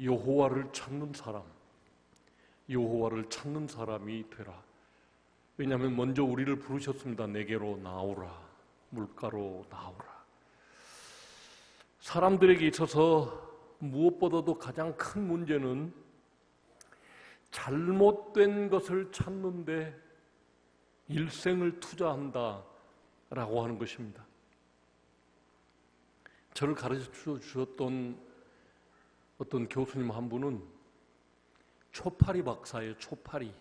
여호와를 찾는 사람, 여호와를 찾는 사람이 되라. 왜냐하면 먼저 우리를 부르셨습니다. 내게로 나오라, 물가로 나오라. 사람들에게 있어서 무엇보다도 가장 큰 문제는 잘못된 것을 찾는데 일생을 투자한다라고 하는 것입니다. 저를 가르쳐 주셨던 어떤 교수님 한 분은 초파리 박사예요. 초파리.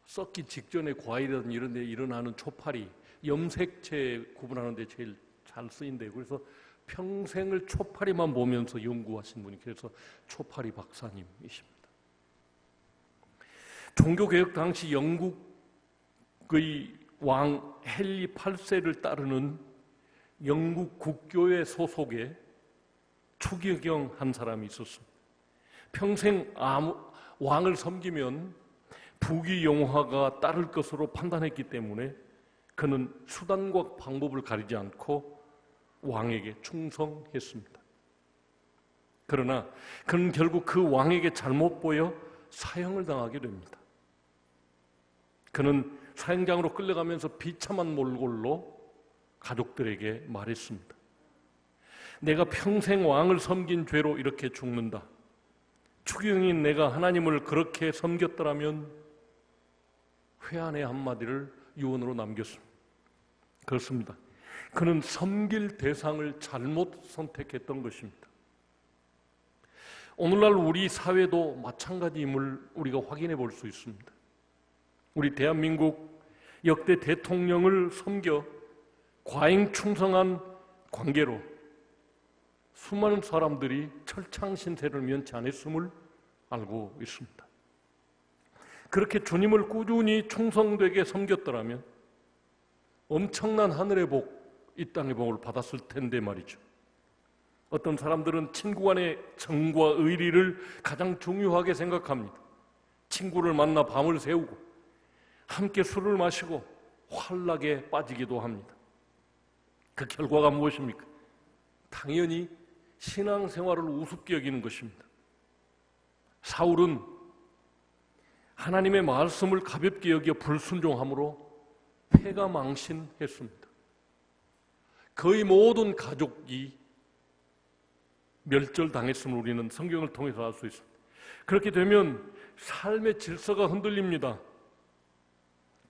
썩기 직전에 과일이라든지 이런 데 일어나는 초파리, 염색체 구분하는 데 제일 잘 쓰인대요. 그래서 평생을 초파리만 보면서 연구하신 분이, 그래서 초파리 박사님이십니다. 종교개혁 당시 영국의 왕 헨리 8세를 따르는 영국 국교회 소속의 추기경 한 사람이 있었습니다. 평생 왕을 섬기면 부귀영화가 따를 것으로 판단했기 때문에 그는 수단과 방법을 가리지 않고 왕에게 충성했습니다. 그러나 그는 결국 그 왕에게 잘못 보여 사형을 당하게 됩니다. 그는 사형장으로 끌려가면서 비참한 몰골로 가족들에게 말했습니다. 내가 평생 왕을 섬긴 죄로 이렇게 죽는다. 추기경인 내가 하나님을 그렇게 섬겼더라면 회한의 한마디를 유언으로 남겼습니다. 그렇습니다. 그는 섬길 대상을 잘못 선택했던 것입니다. 오늘날 우리 사회도 마찬가지임을 우리가 확인해 볼 수 있습니다. 우리 대한민국 역대 대통령을 섬겨 과잉 충성한 관계로 수많은 사람들이 철창신세를 면치 않았음을 알고 있습니다. 그렇게 주님을 꾸준히 충성되게 섬겼더라면 엄청난 하늘의 복, 이 땅의 복을 받았을 텐데 말이죠. 어떤 사람들은 친구 간의 정과 의리를 가장 중요하게 생각합니다. 친구를 만나 밤을 새우고 함께 술을 마시고 환락에 빠지기도 합니다. 그 결과가 무엇입니까? 당연히 신앙생활을 우습게 여기는 것입니다. 사울은 하나님의 말씀을 가볍게 여겨 불순종함으로 패가 망신했습니다. 거의 모든 가족이 멸절당했음을 우리는 성경을 통해서 알 수 있습니다. 그렇게 되면 삶의 질서가 흔들립니다.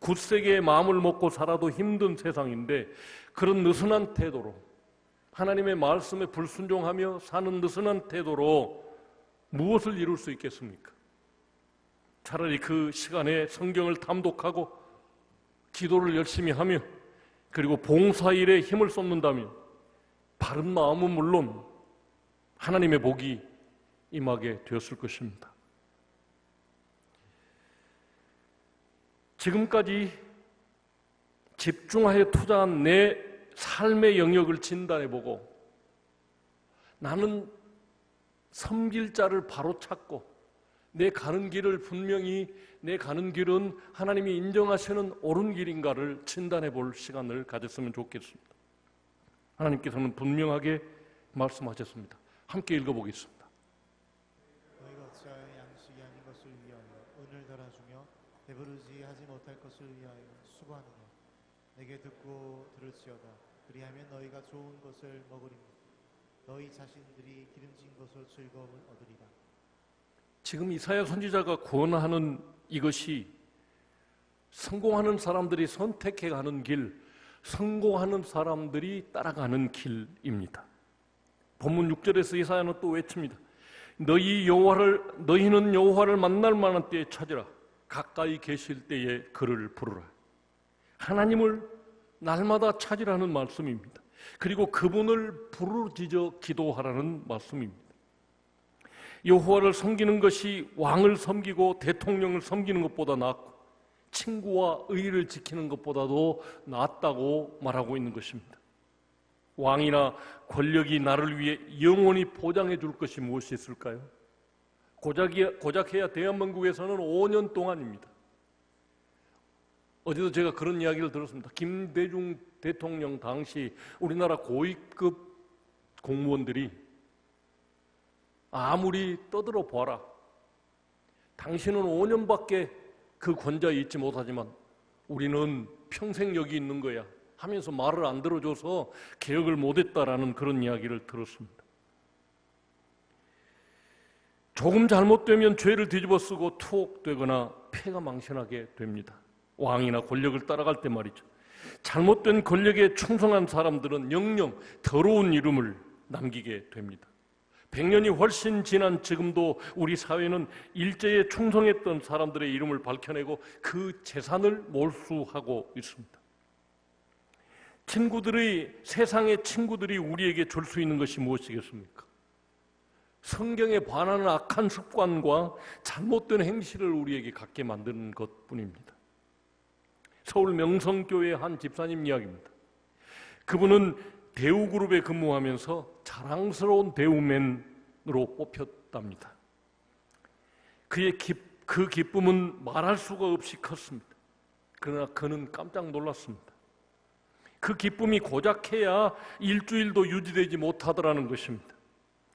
굳세게 마음을 먹고 살아도 힘든 세상인데 그런 느슨한 태도로, 하나님의 말씀에 불순종하며 사는 느슨한 태도로 무엇을 이룰 수 있겠습니까? 차라리 그 시간에 성경을 탐독하고 기도를 열심히 하며 그리고 봉사일에 힘을 쏟는다면 바른 마음은 물론 하나님의 복이 임하게 되었을 것입니다. 지금까지 집중하여 투자한 내 삶의 영역을 진단해보고 나는 섬길 자를 바로 찾고 내 가는 길을 분명히 내 가는 길은 하나님이 인정하시는 옳은 길인가를 진단해 볼 시간을 가졌으면 좋겠습니다. 하나님께서는 분명하게 말씀하셨습니다. 함께 읽어보겠습니다. 너희가 어찌하여 양식이 아닌 것을 위하여 은을 달아주며 배부르지 하지 못할 것을 위하여 수고하느냐. 내게 듣고 들을지어다. 그리하면 너희가 좋은 것을 먹으리니 너희 자신들이 기름진 것으로 즐거움을 얻으리라. 지금 이사야 선지자가 권하는 이것이 성공하는 사람들이 선택해 가는 길, 성공하는 사람들이 따라가는 길입니다. 본문 6절에서 이사야는 또 외칩니다. 너희는 여호와를 만날 만한 때에 찾으라. 가까이 계실 때에 그를 부르라. 하나님을 날마다 찾으라는 말씀입니다. 그리고 그분을 부르짖어 기도하라는 말씀입니다. 여호와를 섬기는 것이 왕을 섬기고 대통령을 섬기는 것보다 낫고 친구와 의를 지키는 것보다도 낫다고 말하고 있는 것입니다. 왕이나 권력이 나를 위해 영원히 보장해 줄 것이 무엇이 있을까요? 고작해야 대한민국에서는 5년 동안입니다. 어제도 제가 그런 이야기를 들었습니다. 김대중 대통령 당시 우리나라 고위급 공무원들이 아무리 떠들어 보아라, 당신은 5년밖에 그 권좌에 있지 못하지만 우리는 평생 여기 있는 거야 하면서 말을 안 들어줘서 개혁을 못했다라는 그런 이야기를 들었습니다. 조금 잘못되면 죄를 뒤집어 쓰고 투옥되거나 폐가 망신하게 됩니다. 왕이나 권력을 따라갈 때 말이죠. 잘못된 권력에 충성한 사람들은 영영 더러운 이름을 남기게 됩니다. 100년이 훨씬 지난 지금도 우리 사회는 일제에 충성했던 사람들의 이름을 밝혀내고 그 재산을 몰수하고 있습니다. 세상의 친구들이 우리에게 줄 수 있는 것이 무엇이겠습니까? 성경에 반하는 악한 습관과 잘못된 행실을 우리에게 갖게 만드는 것뿐입니다. 서울 명성교회 한 집사님 이야기입니다. 그분은 대우그룹에 근무하면서 자랑스러운 대우맨으로 뽑혔답니다. 그 기쁨은 말할 수가 없이 컸습니다. 그러나 그는 깜짝 놀랐습니다. 그 기쁨이 고작해야 일주일도 유지되지 못하더라는 것입니다.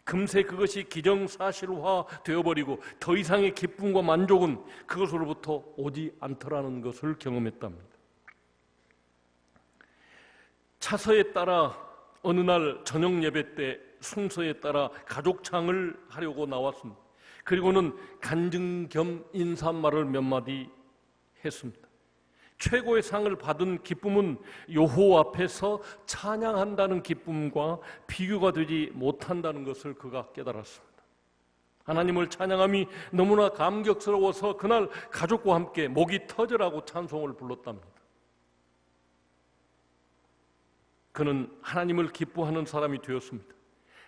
금세 그것이 기정사실화 되어버리고 더 이상의 기쁨과 만족은 그것으로부터 오지 않더라는 것을 경험했답니다. 차서에 따라 어느 날 저녁 예배 때 순서에 따라 가족창을 하려고 나왔습니다. 그리고는 간증 겸 인사말을 몇 마디 했습니다. 최고의 상을 받은 기쁨은 여호와 앞에서 찬양한다는 기쁨과 비교가 되지 못한다는 것을 그가 깨달았습니다. 하나님을 찬양함이 너무나 감격스러워서 그날 가족과 함께 목이 터져라고 찬송을 불렀답니다. 그는 하나님을 기뻐하는 사람이 되었습니다.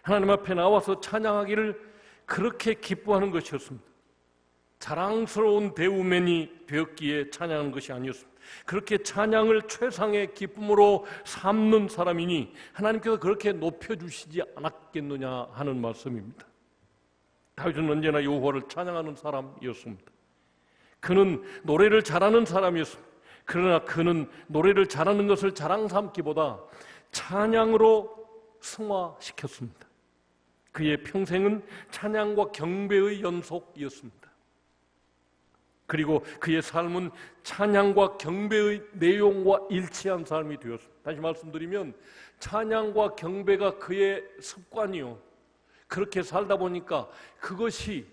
하나님 앞에 나와서 찬양하기를 그렇게 기뻐하는 것이었습니다. 자랑스러운 대우맨이 되었기에 찬양하는 것이 아니었습니다. 그렇게 찬양을 최상의 기쁨으로 삼는 사람이니 하나님께서 그렇게 높여주시지 않았겠느냐 하는 말씀입니다. 다윗은 언제나 여호와를 찬양하는 사람이었습니다. 그는 노래를 잘하는 사람이었습니다. 그러나 그는 노래를 잘하는 것을 자랑 삼기보다 찬양으로 승화시켰습니다. 그의 평생은 찬양과 경배의 연속이었습니다. 그리고 그의 삶은 찬양과 경배의 내용과 일치한 삶이 되었습니다. 다시 말씀드리면 찬양과 경배가 그의 습관이요. 그렇게 살다 보니까 그것이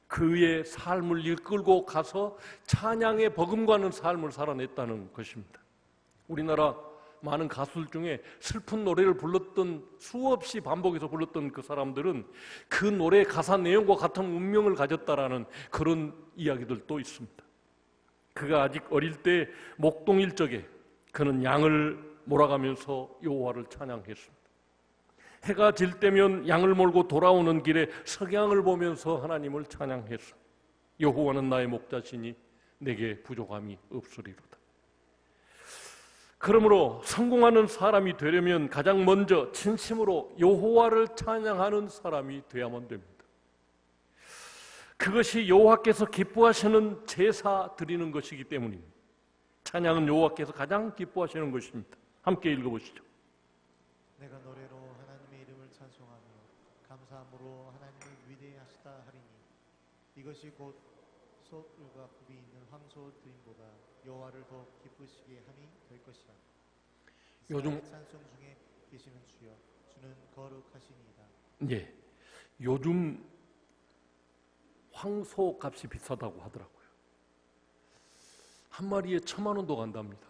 그의 삶을 이끌고 가서 찬양에 버금가는 삶을 살아냈다는 것입니다. 우리나라 많은 가수들 중에 슬픈 노래를 불렀던, 수없이 반복해서 불렀던 그 사람들은 그 노래 가사 내용과 같은 운명을 가졌다라는 그런 이야기들도 있습니다. 그가 아직 어릴 때 목동일 적에 그는 양을 몰아가면서 여호와를 찬양했습니다. 해가 질 때면 양을 몰고 돌아오는 길에 석양을 보면서 하나님을 찬양했습니다. 여호와는 나의 목자시니 내게 부족함이 없으리로다. 그러므로 성공하는 사람이 되려면 가장 먼저 진심으로 여호와를 찬양하는 사람이 되어야만 됩니다. 그것이 여호와께서 기뻐하시는 제사 드리는 것이기 때문입니다. 찬양은 여호와께서 가장 기뻐하시는 것입니다. 함께 읽어보시죠. 내가 노래로 하나님의 이름을 찬송하며 감사함으로 하나님을 위대하시다 하리니 이것이 곧 소울과 굽이 있는 황소 드림보다 여호와를 더 기쁘시게 함이 될 것이라. 요즘 찬송 중에 계시는 주여 주는 거룩하시니이다. 예, 요즘 황소 값이 비싸다고 하더라고요. 한 마리에 1,000,000원도 간답니다.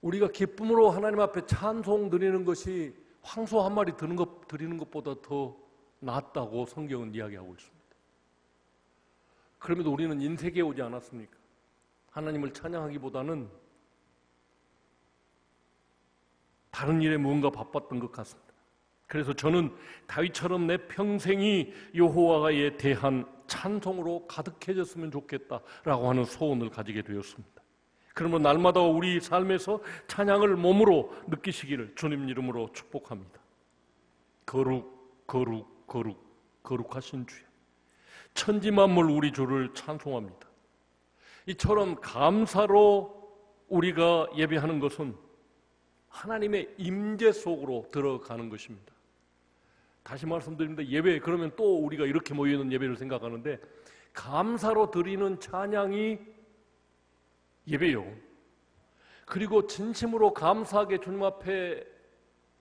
우리가 기쁨으로 하나님 앞에 찬송 드리는 것이 황소 한 마리 드리는 것보다 더 낫다고 성경은 이야기하고 있습니다. 그럼에도 우리는 인색에 오지 않았습니까? 하나님을 찬양하기보다는 다른 일에 무언가 바빴던 것 같습니다. 그래서 저는 다윗처럼 내 평생이 여호와에 대한 찬송으로 가득해졌으면 좋겠다라고 하는 소원을 가지게 되었습니다. 그러면 날마다 우리 삶에서 찬양을 몸으로 느끼시기를 주님 이름으로 축복합니다. 거룩, 거룩, 거룩, 거룩하신 주여, 천지만물 우리 주를 찬송합니다. 이처럼 감사로 우리가 예배하는 것은 하나님의 임재 속으로 들어가는 것입니다. 다시 말씀드립니다. 예배 그러면 또 우리가 이렇게 모여있는 예배를 생각하는데 감사로 드리는 찬양이 예배요. 그리고 진심으로 감사하게 주님 앞에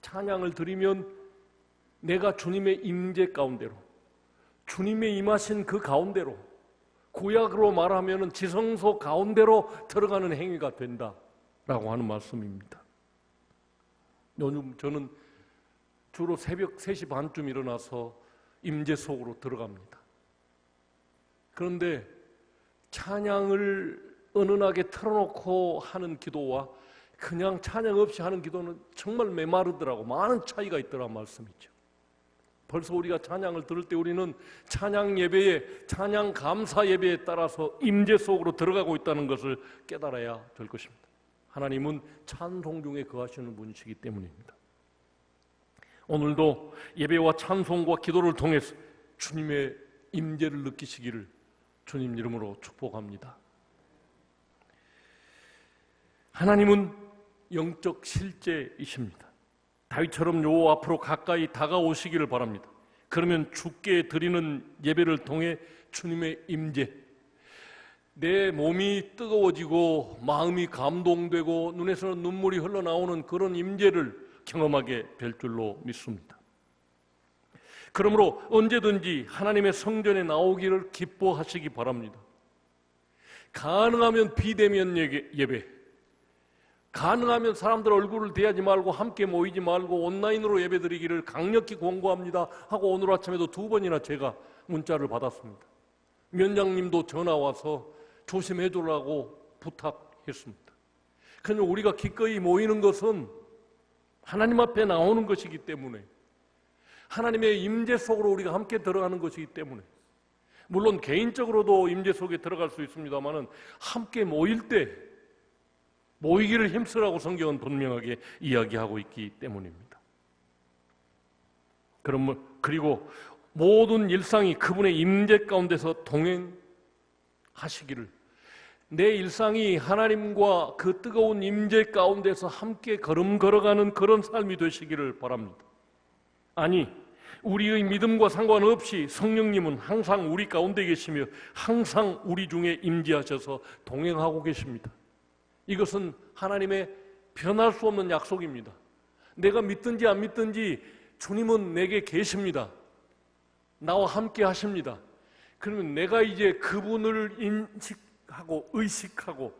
찬양을 드리면 내가 주님의 임재 가운데로, 주님의 임하신 그 가운데로, 구약으로 말하면 지성소 가운데로 들어가는 행위가 된다라고 하는 말씀입니다. 요즘 저는 주로 새벽 3시 반쯤 일어나서 임재 속으로 들어갑니다. 그런데 찬양을 은은하게 틀어놓고 하는 기도와 그냥 찬양 없이 하는 기도는 정말 메마르더라고. 많은 차이가 있더라 말씀이죠. 벌써 우리가 찬양을 들을 때 우리는 찬양 예배에, 찬양 감사 예배에 따라서 임재 속으로 들어가고 있다는 것을 깨달아야 될 것입니다. 하나님은 찬송 중에 거하시는 분이시기 때문입니다. 오늘도 예배와 찬송과 기도를 통해서 주님의 임재를 느끼시기를 주님 이름으로 축복합니다. 하나님은 영적 실제이십니다. 다윗처럼 요 앞으로 가까이 다가오시기를 바랍니다. 그러면 주께 드리는 예배를 통해 주님의 임재, 내 몸이 뜨거워지고 마음이 감동되고 눈에서는 눈물이 흘러나오는 그런 임재를 경험하게 될 줄로 믿습니다. 그러므로 언제든지 하나님의 성전에 나오기를 기뻐하시기 바랍니다. 가능하면 비대면 예배, 가능하면 사람들 얼굴을 대하지 말고 함께 모이지 말고 온라인으로 예배드리기를 강력히 권고합니다 하고 오늘 아침에도 2번이나 제가 문자를 받았습니다. 위원장님도 전화 와서 조심해 주라고 부탁했습니다. 그러면 우리가 기꺼이 모이는 것은 하나님 앞에 나오는 것이기 때문에, 하나님의 임재 속으로 우리가 함께 들어가는 것이기 때문에, 물론 개인적으로도 임재 속에 들어갈 수 있습니다만 함께 모일 때 모이기를 힘쓰라고 성경은 분명하게 이야기하고 있기 때문입니다. 그리고 모든 일상이 그분의 임재 가운데서 동행하시기를, 내 일상이 하나님과 그 뜨거운 임재 가운데서 함께 걸음 걸어가는 그런 삶이 되시기를 바랍니다. 아니, 우리의 믿음과 상관없이 성령님은 항상 우리 가운데 계시며 항상 우리 중에 임재하셔서 동행하고 계십니다. 이것은 하나님의 변할 수 없는 약속입니다. 내가 믿든지 안 믿든지 주님은 내게 계십니다. 나와 함께 하십니다. 그러면 내가 이제 그분을 인식하고 의식하고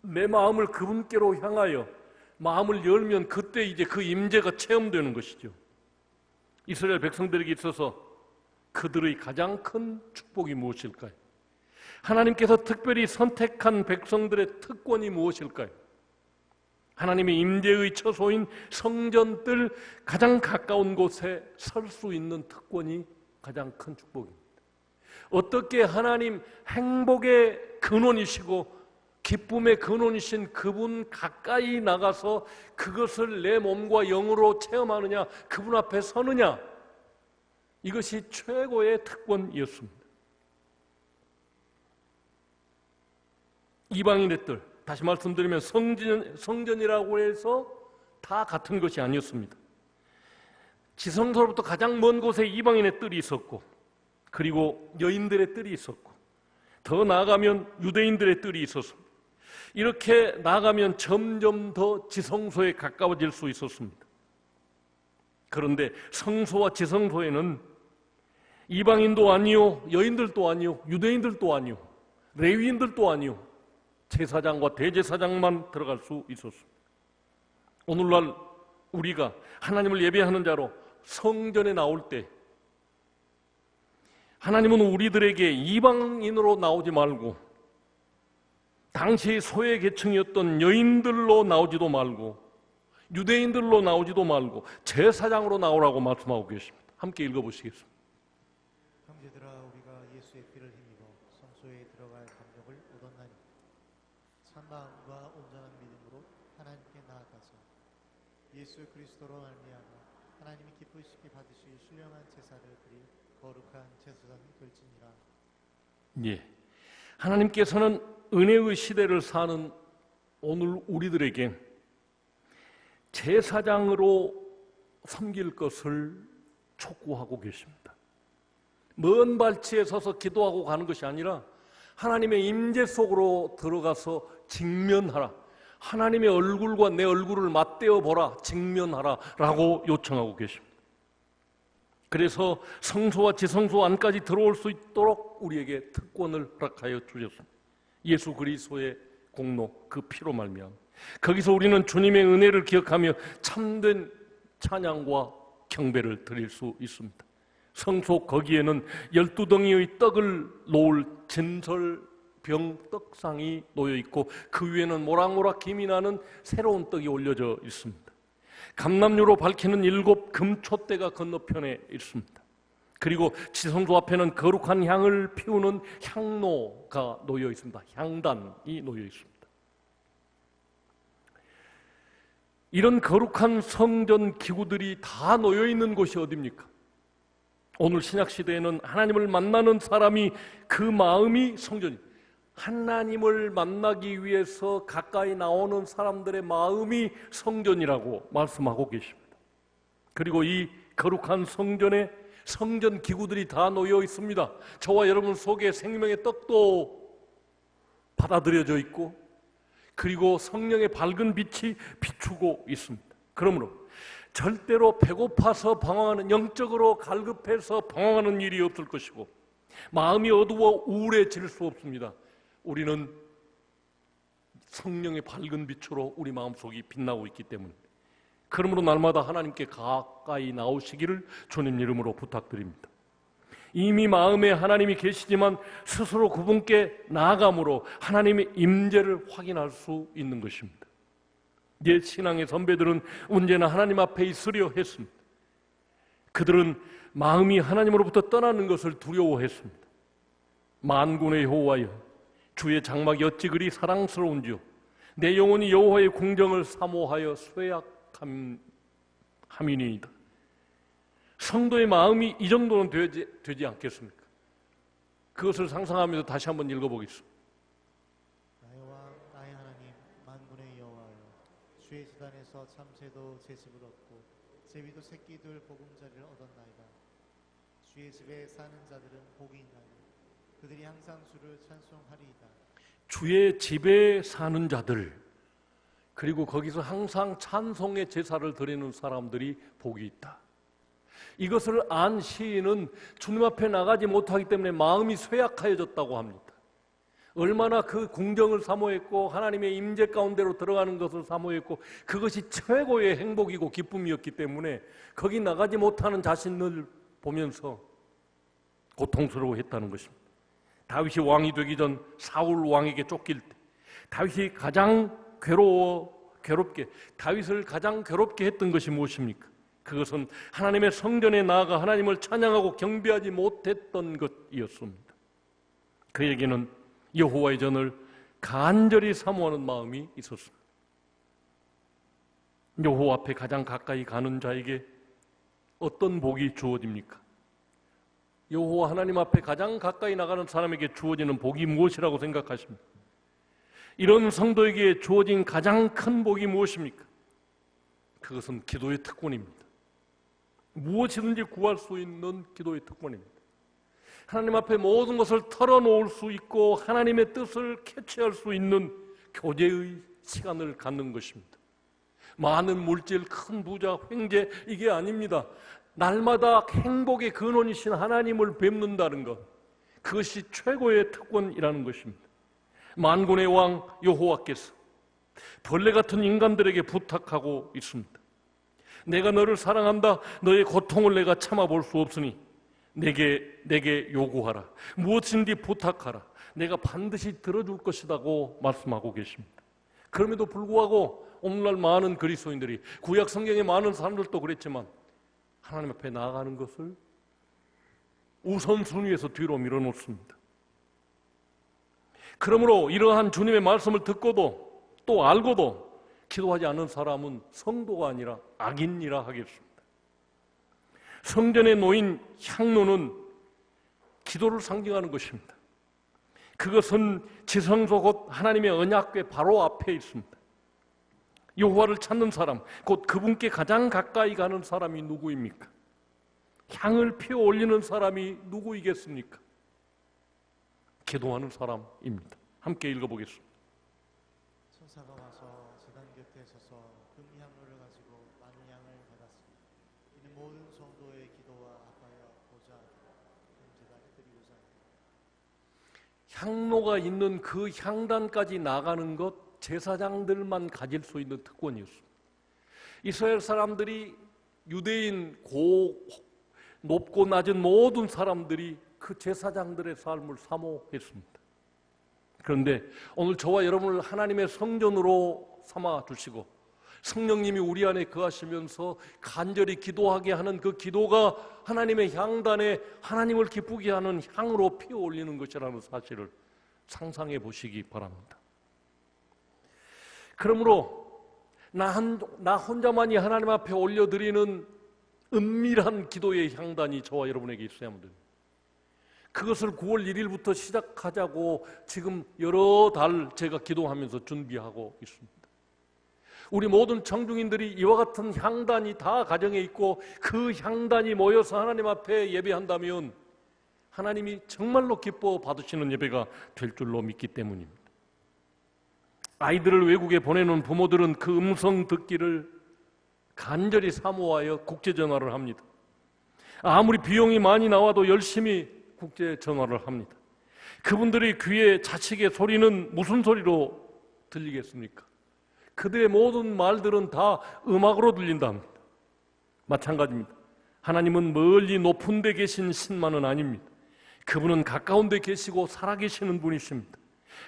내 마음을 그분께로 향하여 마음을 열면 그때 이제 그 임재가 체험되는 것이죠. 이스라엘 백성들에게 있어서 그들의 가장 큰 축복이 무엇일까요? 하나님께서 특별히 선택한 백성들의 특권이 무엇일까요? 하나님의 임재의 처소인 성전들 가장 가까운 곳에 설 수 있는 특권이 가장 큰 축복입니다. 어떻게 하나님 행복의 근원이시고 기쁨의 근원이신 그분 가까이 나가서 그것을 내 몸과 영으로 체험하느냐, 그분 앞에 서느냐, 이것이 최고의 특권이었습니다. 이방인의 뜰, 다시 말씀드리면 성전이라고 해서 다 같은 것이 아니었습니다. 지성소로부터 가장 먼 곳에 이방인의 뜰이 있었고, 그리고 여인들의 뜰이 있었고, 더 나아가면 유대인들의 뜰이 있었습니다. 이렇게 나아가면 점점 더 지성소에 가까워질 수 있었습니다. 그런데 성소와 지성소에는 이방인도 아니요, 여인들도 아니요, 유대인들도 아니요, 레위인들도 아니요, 제사장과 대제사장만 들어갈 수 있었습니다. 오늘날 우리가 하나님을 예배하는 자로 성전에 나올 때 하나님은 우리들에게 이방인으로 나오지 말고 당시 소외 계층이었던 여인들로 나오지도 말고 유대인들로 나오지도 말고 제사장으로 나오라고 말씀하고 계십니다. 함께 읽어보시겠습니다. 형제들아, 우리가 예수의 피를 힘입어 성소에 들어갈 감격을 얻었나니 참 마음과 온전한 믿음으로 하나님께 나아가서 예수 그리스도로 말미암아 하나님이 기쁘시게 받으실 신령한 제사를 드릴 거룩한 제사장이 될지니라. 예, 하나님께서는 은혜의 시대를 사는 오늘 우리들에게 제사장으로 섬길 것을 촉구하고 계십니다. 먼 발치에 서서 기도하고 가는 것이 아니라 하나님의 임재 속으로 들어가서 직면하라. 하나님의 얼굴과 내 얼굴을 맞대어 보라. 직면하라 라고 요청하고 계십니다. 그래서 성소와 지성소 안까지 들어올 수 있도록 우리에게 특권을 허락하여 주셨습니다. 예수 그리스도의 공로, 그 피로 말미암아 거기서 우리는 주님의 은혜를 기억하며 참된 찬양과 경배를 드릴 수 있습니다. 성소 거기에는 12덩이의 떡을 놓을 진설병 떡상이 놓여 있고 그 위에는 모락모락 김이 나는 새로운 떡이 올려져 있습니다. 감람유로 밝히는 7 금촛대가 건너편에 있습니다. 그리고 지성소 앞에는 거룩한 향을 피우는 향로가 놓여 있습니다. 향단이 놓여 있습니다. 이런 거룩한 성전 기구들이 다 놓여 있는 곳이 어디입니까? 오늘 신약시대에는 하나님을 만나는 사람이 그 마음이 성전입니다. 하나님을 만나기 위해서 가까이 나오는 사람들의 마음이 성전이라고 말씀하고 계십니다. 그리고 이 거룩한 성전에 성전 기구들이 다 놓여 있습니다. 저와 여러분 속에 생명의 떡도 받아들여져 있고 그리고 성령의 밝은 빛이 비추고 있습니다. 그러므로 절대로 배고파서 방황하는, 영적으로 갈급해서 방황하는 일이 없을 것이고 마음이 어두워 우울해질 수 없습니다. 우리는 성령의 밝은 빛으로 우리 마음속이 빛나고 있기 때문입니다. 그러므로 날마다 하나님께 가까이 나오시기를 주님 이름으로 부탁드립니다. 이미 마음에 하나님이 계시지만 스스로 그분께 나아감으로 하나님의 임재를 확인할 수 있는 것입니다. 옛 신앙의 선배들은 언제나 하나님 앞에 있으려 했습니다. 그들은 마음이 하나님으로부터 떠나는 것을 두려워했습니다. 만군의 여호와여, 주의 장막이 어찌 그리 사랑스러운지요. 내 영혼이 여호와의 궁정을 사모하여 쇠약함이니이다. 성도의 마음이 이 정도는 되지 않겠습니까? 그것을 상상하면서 다시 한번 읽어보겠습니다. 나의 왕, 나의 하나님, 만군의 여호와여, 주의 수단에서 참새도 제 집을 얻고 제비도 새끼들 보금자리를 얻었나이다. 주의 집에 사는 자들은 복이 있나이다. 그들이 항상 주를 찬송하리이다. 주의 집에 사는 자들, 그리고 거기서 항상 찬송의 제사를 드리는 사람들이 복이 있다. 이것을 안 시인은 주님 앞에 나가지 못하기 때문에 마음이 쇠약하여졌다고 합니다. 얼마나 그 궁정을 사모했고 하나님의 임재 가운데로 들어가는 것을 사모했고 그것이 최고의 행복이고 기쁨이었기 때문에 거기 나가지 못하는 자신을 보면서 고통스러워했다는 것입니다. 다윗이 왕이 되기 전 사울 왕에게 쫓길 때 다윗이 가장 괴롭게 다윗을 가장 괴롭게 했던 것이 무엇입니까? 그것은 하나님의 성전에 나아가 하나님을 찬양하고 경배하지 못했던 것이었습니다. 그에게는 여호와의 전을 간절히 사모하는 마음이 있었습니다. 여호와 앞에 가장 가까이 가는 자에게 어떤 복이 주어집니까? 여호와 하나님 앞에 가장 가까이 나가는 사람에게 주어지는 복이 무엇이라고 생각하십니까? 이런 성도에게 주어진 가장 큰 복이 무엇입니까? 그것은 기도의 특권입니다. 무엇이든지 구할 수 있는 기도의 특권입니다. 하나님 앞에 모든 것을 털어놓을 수 있고 하나님의 뜻을 캐치할 수 있는 교제의 시간을 갖는 것입니다. 많은 물질, 큰 부자, 횡재, 이게 아닙니다. 날마다 행복의 근원이신 하나님을 뵙는다는 것, 그것이 최고의 특권이라는 것입니다. 만군의 왕 여호와께서 벌레 같은 인간들에게 부탁하고 있습니다. 내가 너를 사랑한다. 너의 고통을 내가 참아볼 수 없으니 내게 요구하라. 무엇인지 부탁하라. 내가 반드시 들어줄 것이라고 말씀하고 계십니다. 그럼에도 불구하고 오늘날 많은 그리스도인들이, 구약 성경의 많은 사람들도 그랬지만 하나님 앞에 나아가는 것을 우선순위에서 뒤로 밀어놓습니다. 그러므로 이러한 주님의 말씀을 듣고도 또 알고도 기도하지 않는 사람은 성도가 아니라 악인이라 하겠습니다. 성전에 놓인 향로는 기도를 상징하는 것입니다. 그것은 지성소 곧 하나님의 언약궤 바로 앞에 있습니다. 여호와를 찾는 사람, 곧 그분께 가장 가까이 가는 사람이 누구입니까? 향을 피워 올리는 사람이 누구이겠습니까? 기도하는 사람입니다. 함께 읽어보겠습니다. 천사가 와서 제단 곁에 서서 금향로를 가지고 많은 양을 받았습니다. 이는 모든 성도의 기도와 아파여 보좌 제단에 드리고자 합니다. 향로가 있는 그 향단까지 나가는 것 제사장들만 가질 수 있는 특권이었습니다. 이스라엘 사람들이 유대인 높고 낮은 모든 사람들이 그 제사장들의 삶을 사모했습니다. 그런데 오늘 저와 여러분을 하나님의 성전으로 삼아 주시고 성령님이 우리 안에 거하시면서 간절히 기도하게 하는 그 기도가 하나님의 향단에 하나님을 기쁘게 하는 향으로 피어 올리는 것이라는 사실을 상상해 보시기 바랍니다. 그러므로 나 혼자만이 하나님 앞에 올려드리는 은밀한 기도의 향단이 저와 여러분에게 있어야만 됩니다. 그것을 9월 1일부터 시작하자고 지금 여러 달 제가 기도하면서 준비하고 있습니다. 우리 모든 청중인들이 이와 같은 향단이 다 가정에 있고 그 향단이 모여서 하나님 앞에 예배한다면 하나님이 정말로 기뻐 받으시는 예배가 될 줄로 믿기 때문입니다. 아이들을 외국에 보내는 부모들은 그 음성 듣기를 간절히 사모하여 국제전화를 합니다. 아무리 비용이 많이 나와도 열심히 국제전화를 합니다. 그분들의 귀에 자식의 소리는 무슨 소리로 들리겠습니까? 그들의 모든 말들은 다 음악으로 들린답니다. 마찬가지입니다. 하나님은 멀리 높은 데 계신 신만은 아닙니다. 그분은 가까운 데 계시고 살아계시는 분이십니다.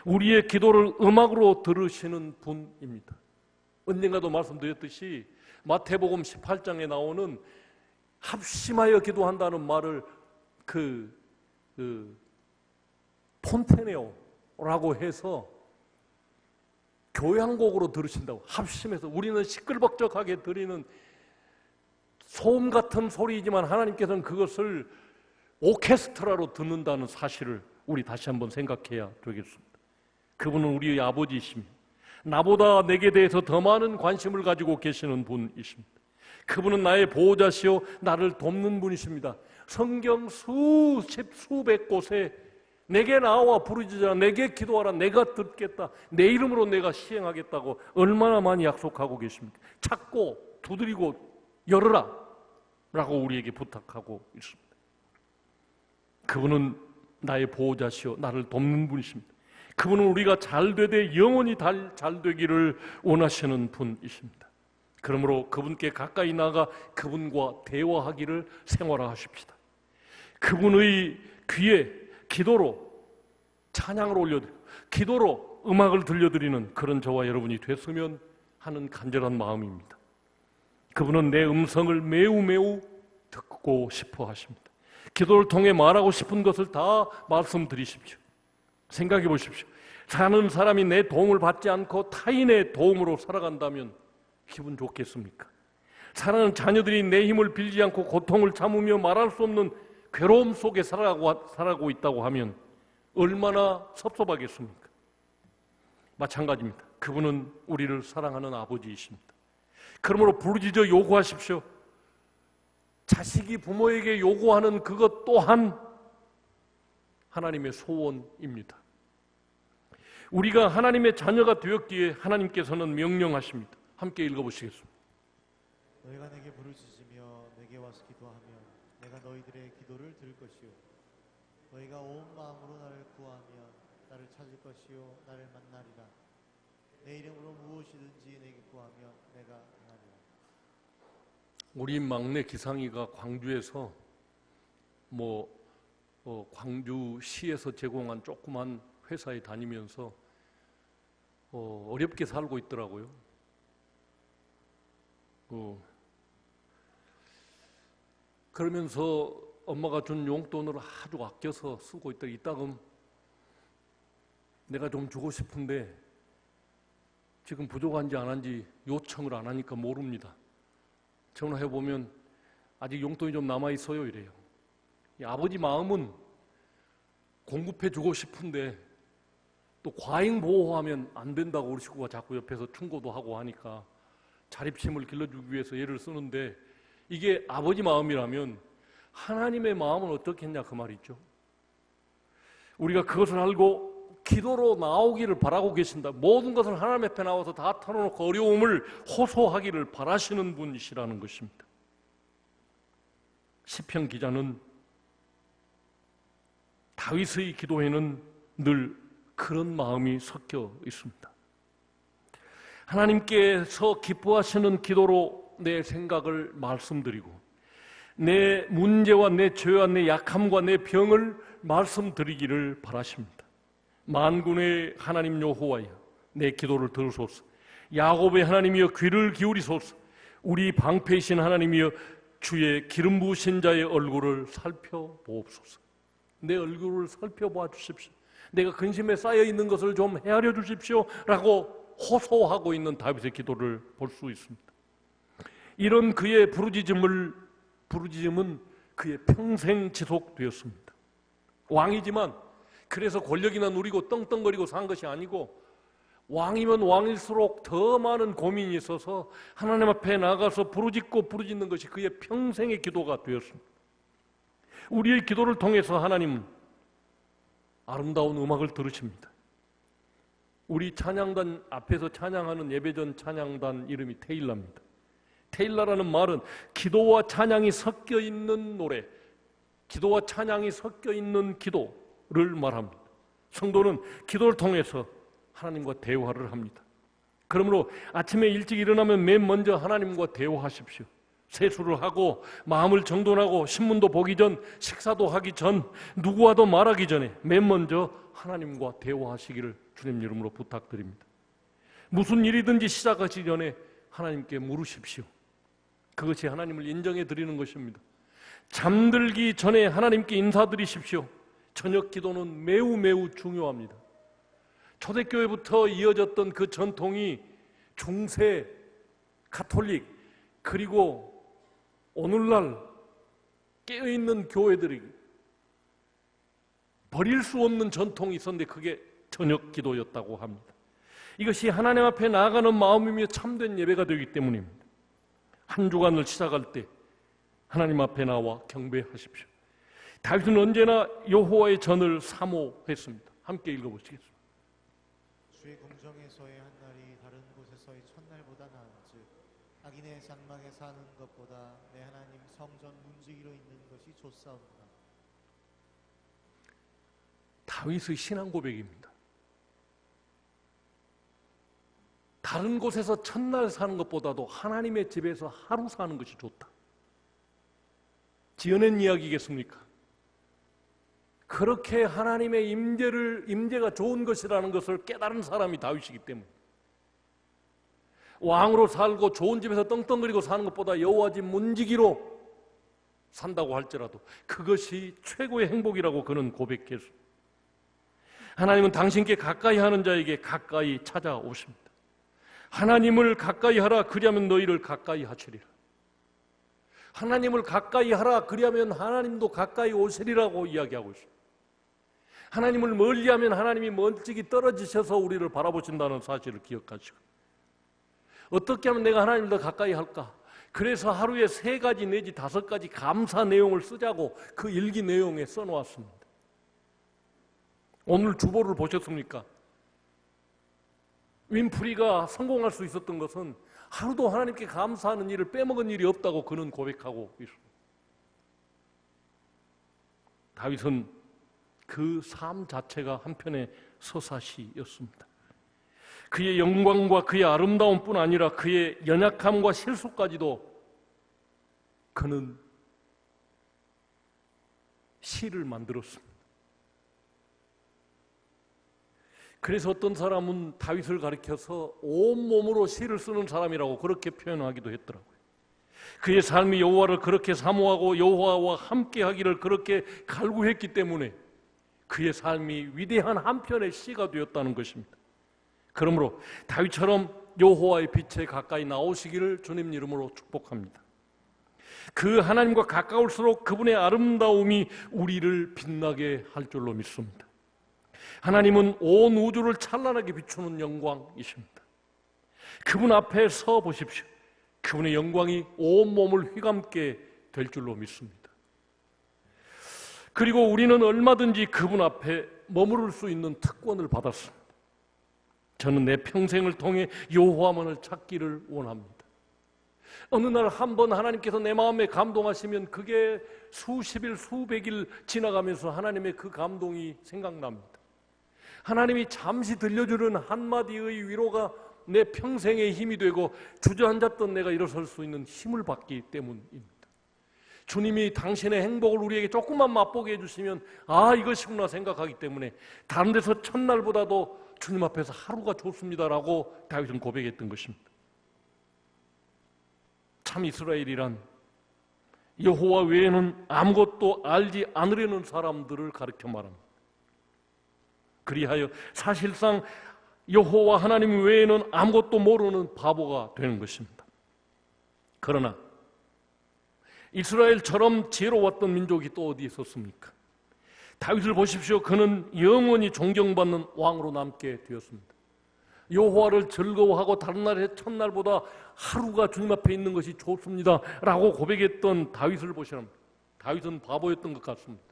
우리의 기도를 음악으로 들으시는 분입니다. 언젠가도 말씀드렸듯이 마태복음 18장에 나오는 합심하여 기도한다는 말을 폰테네오라고 해서 교향곡으로 들으신다고. 합심해서 우리는 시끌벅적하게 드리는 소음 같은 소리이지만 하나님께서는 그것을 오케스트라로 듣는다는 사실을 우리 다시 한번 생각해야 되겠습니다. 그분은 우리의 아버지이십니다. 나보다 내게 대해서 더 많은 관심을 가지고 계시는 분이십니다. 그분은 나의 보호자시요 나를 돕는 분이십니다. 성경 수백 곳에 내게 나와 부르짖으라, 내게 기도하라, 내가 듣겠다, 내 이름으로 내가 시행하겠다고 얼마나 많이 약속하고 계십니까? 찾고 두드리고 열어라 라고 우리에게 부탁하고 있습니다. 그분은 나의 보호자시요 나를 돕는 분이십니다. 그분은 우리가 잘되되 영원히 잘 되기를 원하시는 분이십니다. 그러므로 그분께 가까이 나가 그분과 대화하기를 생활화하십시다. 그분의 귀에 기도로 찬양을 올려드리고 기도로 음악을 들려드리는 그런 저와 여러분이 됐으면 하는 간절한 마음입니다. 그분은 내 음성을 매우 듣고 싶어 하십니다. 기도를 통해 말하고 싶은 것을 다 말씀드리십시오. 생각해 보십시오. 사는 사람이 내 도움을 받지 않고 타인의 도움으로 살아간다면 기분 좋겠습니까? 사랑하는 자녀들이 내 힘을 빌지 않고 고통을 참으며 말할 수 없는 괴로움 속에 살아가고 있다고 하면 얼마나 섭섭하겠습니까? 마찬가지입니다. 그분은 우리를 사랑하는 아버지이십니다. 그러므로 부르짖어 요구하십시오. 자식이 부모에게 요구하는 그것 또한 하나님의 소원입니다. 우리가 하나님의 자녀가 되었기에 하나님께서는 명령하십니다. 함께 읽어보시겠습니다. 너희가 내게 부르짖으며 내게 와서 기도하면 내가 너희들의 기도를 들을 것이요 너희가 온 마음으로 나를 구하면 나를 찾을 것이요 나를 만나리라. 내 이름으로 무엇이든지 내게 구하면 내가 행하리라. 우리 막내 기상이가 광주에서 광주시에서 제공한 조그만 회사에 다니면서 어렵게 살고 있더라고요. 그러면서 엄마가 준 용돈을 아주 아껴서 쓰고 있다. 이따금 내가 좀 주고 싶은데 지금 부족한지 안 한지 요청을 안 하니까 모릅니다. 전화해보면 아직 용돈이 좀 남아있어요 이래요. 아버지 마음은 공급해주고 싶은데 또 과잉 보호하면 안 된다고 우리 식구가 자꾸 옆에서 충고도 하고 하니까 자립심을 길러주기 위해서 예를 쓰는데 이게 아버지 마음이라면 하나님의 마음은 어떻겠냐 그 말이죠. 우리가 그것을 알고 기도로 나오기를 바라고 계신다. 모든 것을 하나님 앞에 나와서 다 털어놓고 어려움을 호소하기를 바라시는 분이시라는 것입니다. 시편 기자는 다윗의 기도에는 늘 그런 마음이 섞여 있습니다. 하나님께서 기뻐하시는 기도로 내 생각을 말씀드리고 내 문제와 내 죄와 내 약함과 내 병을 말씀드리기를 바라십니다. 만군의 하나님 여호와여, 내 기도를 들으소서. 야곱의 하나님이여, 귀를 기울이소서. 우리 방패이신 하나님이여, 주의 기름 부으신 자의 얼굴을 살펴보옵소서. 내 얼굴을 살펴봐 주십시오. 내가 근심에 쌓여 있는 것을 좀 헤아려 주십시오 라고 호소하고 있는 다윗의 기도를 볼 수 있습니다. 이런 그의 부르짖음은 그의 평생 지속되었습니다. 왕이지만 그래서 권력이나 누리고 떵떵거리고 산 것이 아니고 왕이면 왕일수록 더 많은 고민이 있어서 하나님 앞에 나가서 부르짖는 것이 그의 평생의 기도가 되었습니다. 우리의 기도를 통해서 하나님은 아름다운 음악을 들으십니다. 우리 찬양단 앞에서 찬양하는 예배전 찬양단 이름이 테일라입니다. 테일라라는 말은 기도와 찬양이 섞여 있는 노래, 기도와 찬양이 섞여 있는 기도를 말합니다. 성도는 기도를 통해서 하나님과 대화를 합니다. 그러므로 아침에 일찍 일어나면 맨 먼저 하나님과 대화하십시오. 세수를 하고 마음을 정돈하고 신문도 보기 전, 식사도 하기 전, 누구와도 말하기 전에 맨 먼저 하나님과 대화하시기를 주님 이름으로 부탁드립니다. 무슨 일이든지 시작하기 전에 하나님께 물으십시오. 그것이 하나님을 인정해 드리는 것입니다. 잠들기 전에 하나님께 인사드리십시오. 저녁 기도는 매우 매우 중요합니다. 초대교회부터 이어졌던 그 전통이 중세, 가톨릭, 그리고 오늘날 깨어있는 교회들이 버릴 수 없는 전통이 있었는데 그게 저녁 기도였다고 합니다. 이것이 하나님 앞에 나아가는 마음이며 참된 예배가 되기 때문입니다. 한 주간을 시작할 때 하나님 앞에 나와 경배하십시오. 다윗은 언제나 여호와의 전을 사모했습니다. 함께 읽어보시겠습니다. 주의 궁정에서의 한 날이 다른 곳에서의 첫날보다 나은즉 악인의 장막에 사는 것보다 내 하나님 성전 문지기로 있는 것이 좋사옵니다. 다윗의 신앙 고백입니다. 다른 곳에서 첫날 사는 것보다도 하나님의 집에서 하루 사는 것이 좋다. 지어낸 이야기겠습니까? 그렇게 하나님의 임재가 좋은 것이라는 것을 깨달은 사람이 다윗이기 때문에 왕으로 살고 좋은 집에서 떵떵거리고 사는 것보다 여호와 집 문지기로 산다고 할지라도 그것이 최고의 행복이라고 그는 고백했습니다. 하나님은 당신께 가까이 하는 자에게 가까이 찾아오십니다. 하나님을 가까이 하라 그리하면 너희를 가까이 하시리라. 하나님을 가까이 하라 그리하면 하나님도 가까이 오시리라고 이야기하고 있습니다. 하나님을 멀리하면 하나님이 멀찍이 떨어지셔서 우리를 바라보신다는 사실을 기억하시고 어떻게 하면 내가 하나님을 더 가까이 할까? 그래서 하루에 3가지 내지 5가지 감사 내용을 쓰자고 그 일기 내용에 써놓았습니다. 오늘 주보를 보셨습니까? 윈프리가 성공할 수 있었던 것은 하루도 하나님께 감사하는 일을 빼먹은 일이 없다고 그는 고백하고 있습니다. 다윗은 그 삶 자체가 한편의 서사시였습니다. 그의 영광과 그의 아름다움뿐 아니라 그의 연약함과 실수까지도 그는 시를 만들었습니다. 그래서 어떤 사람은 다윗을 가리켜서 온몸으로 시를 쓰는 사람이라고 그렇게 표현하기도 했더라고요. 그의 삶이 여호와를 그렇게 사모하고 여호와와 함께하기를 그렇게 갈구했기 때문에 그의 삶이 위대한 한 편의 시가 되었다는 것입니다. 그러므로 다윗처럼 여호와의 빛에 가까이 나오시기를 주님 이름으로 축복합니다. 그 하나님과 가까울수록 그분의 아름다움이 우리를 빛나게 할 줄로 믿습니다. 하나님은 온 우주를 찬란하게 비추는 영광이십니다. 그분 앞에 서 보십시오. 그분의 영광이 온몸을 휘감게 될 줄로 믿습니다. 그리고 우리는 얼마든지 그분 앞에 머무를 수 있는 특권을 받았습니다. 저는 내 평생을 통해 여호와만을 찾기를 원합니다. 어느 날 한 번 하나님께서 내 마음에 감동하시면 그게 수십일, 수백일 지나가면서 하나님의 그 감동이 생각납니다. 하나님이 잠시 들려주는 한마디의 위로가 내 평생의 힘이 되고 주저앉았던 내가 일어설 수 있는 힘을 받기 때문입니다. 주님이 당신의 행복을 우리에게 조금만 맛보게 해주시면 아, 이것이구나 생각하기 때문에 다른 데서 첫날보다도 주님 앞에서 하루가 좋습니다라고 다윗은 고백했던 것입니다. 참 이스라엘이란 여호와 외에는 아무것도 알지 않으려는 사람들을 가르쳐 말합니다. 그리하여 사실상 여호와 하나님 외에는 아무것도 모르는 바보가 되는 것입니다. 그러나 이스라엘처럼 지혜로웠던 민족이 또 어디 있었습니까? 다윗을 보십시오. 그는 영원히 존경받는 왕으로 남게 되었습니다. 여호와를 즐거워하고 다른 날의 첫날보다 하루가 주님 앞에 있는 것이 좋습니다 라고 고백했던 다윗을 보시라면 다윗은 바보였던 것 같습니다.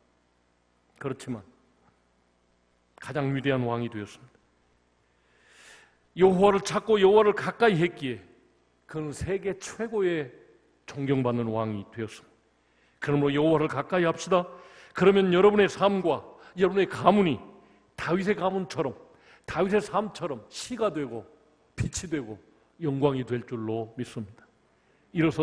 그렇지만 가장 위대한 왕이 되었습니다. 여호와를 찾고 여호와를 가까이 했기에 그는 세계 최고의 존경받는 왕이 되었습니다. 그러므로 여호와를 가까이 합시다. 그러면 여러분의 삶과 여러분의 가문이 다윗의 가문처럼 다윗의 삶처럼 시가 되고 빛이 되고 영광이 될 줄로 믿습니다. 일어서